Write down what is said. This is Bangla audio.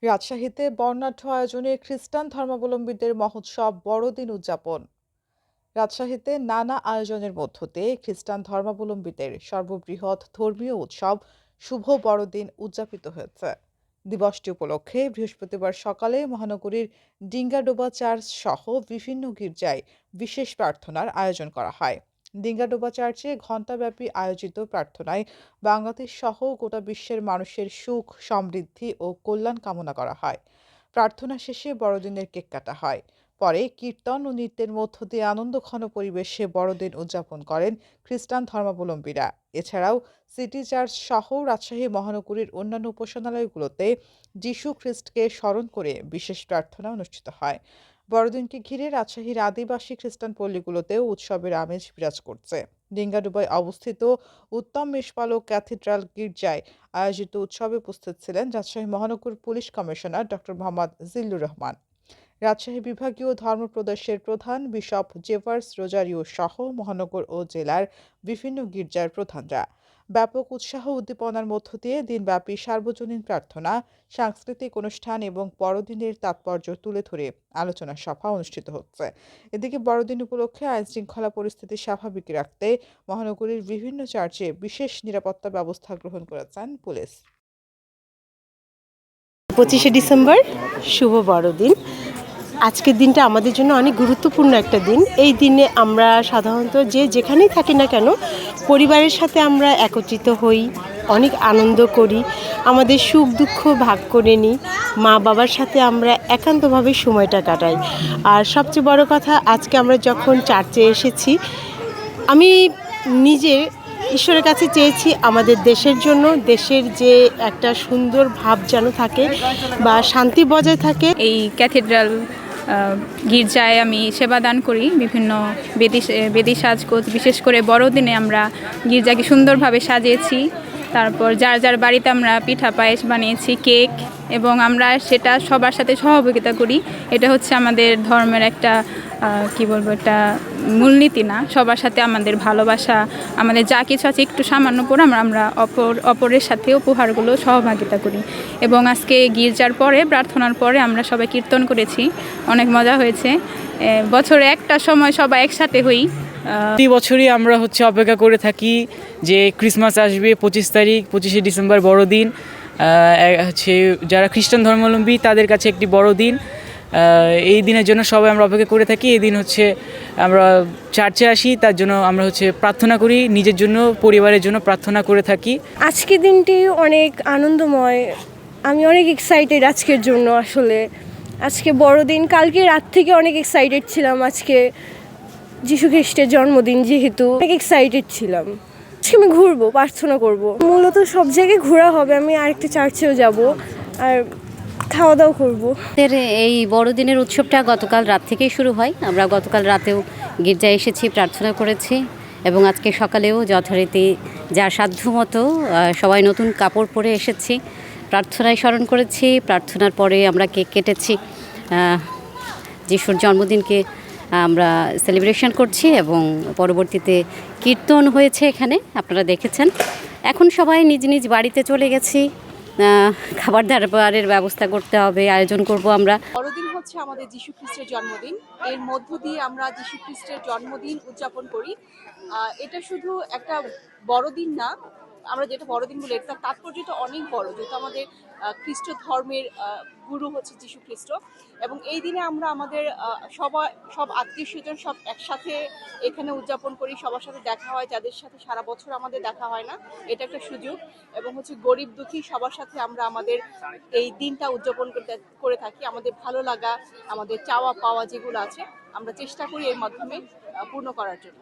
রাজশাহীতে বর্ণাঢ্য আয়োজনে খ্রিস্টান ধর্মাবলম্বীদের মহোৎসব বড়দিন উদযাপন। রাজশাহীতে নানা আয়োজনের মধ্য দিয়ে খ্রিস্টান ধর্মাবলম্বীদের সর্ববৃহৎ ধর্মীয় উৎসব শুভ বড়দিন উদযাপিত হয়েছে। দিবসটি উপলক্ষে বৃহস্পতিবার সকালে মহানগরীর ডিঙ্গাডোবা চার্চ সহ বিভিন্ন গির্জায় বিশেষ প্রার্থনার আয়োজন করা হয়। ডিঙ্গাডোবা চার্চে ঘণ্টাব্যাপী আয়োজিত প্রার্থনায় বাংলাদেশ সহ গোটা বিশ্বের মানুষের সুখ, সমৃদ্ধি ও কল্যাণ কামনা করা হয়। প্রার্থনা শেষে বড়দিনের কেক কাটা হয়। পরে কীর্তন ও নৃত্যের মধ্য দিয়ে আনন্দঘন পরিবেশে বড়দিন উদযাপন করেন খ্রিস্টান ধর্মাবলম্বীরা। এছাড়াও সিটি চার্চ সহ রাজশাহী মহানগরীর অন্যান্য উপাসনালয়গুলোতে যীশু খ্রিস্টকে স্মরণ করে বিশেষ প্রার্থনা অনুষ্ঠিত হয়। বড়দিনকে ঘিরে রাজশাহীর আদিবাসী খ্রিস্টান পল্লীগুলোতেও উৎসবের আমেজ বিরাজ করছে। ডিঙ্গাডুবায় অবস্থিত উত্তম মেষপালক ক্যাথিড্রাল গির্জায় আয়োজিত উৎসবে উপস্থিত ছিলেন রাজশাহী মহানগর police commissioner doctor Mohammad Zillur Rahman, Rajshahi বিভাগীয় ধর্মপ্রদেশের প্রধান বিশপ জেভার্স রোজারিও সহ মহানগর ও জেলার বিভিন্ন গির্জার প্রধানরা। ব্যাপক উৎসাহ উদ্দীপনার মধ্য দিয়ে দিনব্যাপী সার্বজনীন প্রার্থনা, সাংস্কৃতিক অনুষ্ঠান এবং বড়দিনের তাৎপর্য তুলে ধরে আলোচনা সভা অনুষ্ঠিত হচ্ছে। এদিকে বড়দিন উপলক্ষে আইনশৃঙ্খলা পরিস্থিতি স্বাভাবিক রাখতে মহানগরীর বিভিন্ন চার্চে বিশেষ নিরাপত্তা ব্যবস্থা গ্রহণ করেছেন পুলিশ। 25শে ডিসেম্বর শুভ বড়দিন। আজকের দিনটা আমাদের জন্য অনেক গুরুত্বপূর্ণ একটা দিন। এই দিনে আমরা সাধারণত যে যেখানেই থাকি না কেন পরিবারের সাথে আমরা একত্রিত হই, অনেক আনন্দ করি, আমাদের সুখ দুঃখ ভাগ করে নিই, মা বাবার সাথে আমরা একান্তভাবে সময়টা কাটাই। আর সবচেয়ে বড় কথা, আজকে আমরা যখন চার্চে এসেছি, আমি নিজে ঈশ্বরের কাছে চেয়েছি আমাদের দেশের জন্য, দেশের যে একটা সুন্দর ভাব যেন থাকে বা শান্তি বজায় থাকে। এই ক্যাথিড্রাল গির্জায় আমি সেবাদান করি, বিভিন্ন বেদি সাজগোজ, বিশেষ করে বড়দিনে আমরা গির্জাকে সুন্দরভাবে সাজিয়েছি। তারপর যার যার বাড়িতে আমরা পিঠা পায়েস বানিয়েছি, কেক, এবং আমরা সেটা সবার সাথে সহযোগিতা করি। এটা হচ্ছে আমাদের ধর্মের একটা একটা মূলনীতি না, সবার সাথে আমাদের ভালোবাসা, আমাদের যা কিছু আছে একটু সামান্য পর আমরা অপরের সাথে উপহারগুলো সহভাগিতা করি। এবং আজকে গির্জার পরে, প্রার্থনার পরে আমরা সবাই কীর্তন করেছি, অনেক মজা হয়েছে। বছরে একটা সময় সবাই একসাথে হই। প্রতি বছরই আমরা অপেক্ষা করে থাকি যে ক্রিসমাস আসবে 25 তারিখ, 25শে ডিসেম্বর বড়দিন। যারা খ্রিস্টান ধর্মাবলম্বী তাদের কাছে একটি বড় দিন। এই দিনের জন্য সবাই আমরা অপেক্ষা করে থাকি। এই দিন আমরা চার্চে আসি, তার জন্য আমরা প্রার্থনা করি, নিজের জন্য, পরিবারের জন্য প্রার্থনা করে থাকি। আজকের দিনটি অনেক আনন্দময়, আমি অনেক এক্সাইটেড আজকের জন্য। আসলে আজকে বড়দিন, কালকে রাত থেকে অনেক এক্সাইটেড ছিলাম। আজকে যীশু খ্রিস্টের জন্মদিন, যেহেতু অনেক এক্সাইটেড ছিলাম। আজকে আমি ঘুরবো, প্রার্থনা করব। মূলত সব জায়গায় ঘোরা হবে, আমি আরেকটা চার্চেও যাব আর খাওয়া দাওয়া করবো। এই বড়দিনের উৎসবটা গতকাল রাত থেকেই শুরু হয়। আমরা গতকাল রাতেও গির্জায় এসেছি, প্রার্থনা করেছি, এবং আজকে সকালেও যথারীতি যার সাধ্যমতো সবাই নতুন কাপড় পরে এসেছি, প্রার্থনায় স্মরণ করেছি। প্রার্থনার পরে আমরা কেক কেটেছি, যিশুর জন্মদিনকে আমরা সেলিব্রেশন করছি, এবং পরবর্তীতে কীর্তন হয়েছে এখানে, আপনারা দেখেছেন। এখন সবাই নিজ নিজ বাড়িতে চলে গেছি, খাবার দাবারের ব্যবস্থা করতে হবে, আয়োজন করব আমরা। বড়দিন হচ্ছে আমাদের যীশু খ্রিস্টের জন্মদিন। এর মধ্য দিয়ে আমরা যীশু খ্রিস্টের জন্মদিন উদযাপন করি। এটা শুধু একটা বড়দিন না, আমরা যেটা বড়দিন বলি, এটার তাৎপর্যটা অনেক বড়, যেহেতু আমাদের খ্রিস্ট ধর্মের গুরু হচ্ছে যীশু খ্রিস্ট। এবং এই দিনে আমরা আমাদের সব আত্মীয় স্বজন সব একসাথে এখানে উদযাপন করি, সবার সাথে দেখা হয়, যাদের সাথে সারা বছর আমাদের দেখা হয় না। এটা একটা সুযোগ, এবং গরিব দুঃখী সবার সাথে আমরা আমাদের এই দিনটা উদযাপন করে থাকি। আমাদের ভালো লাগা, আমাদের চাওয়া পাওয়া যেগুলো আছে, আমরা চেষ্টা করি এর মাধ্যমে পূর্ণ করার জন্য।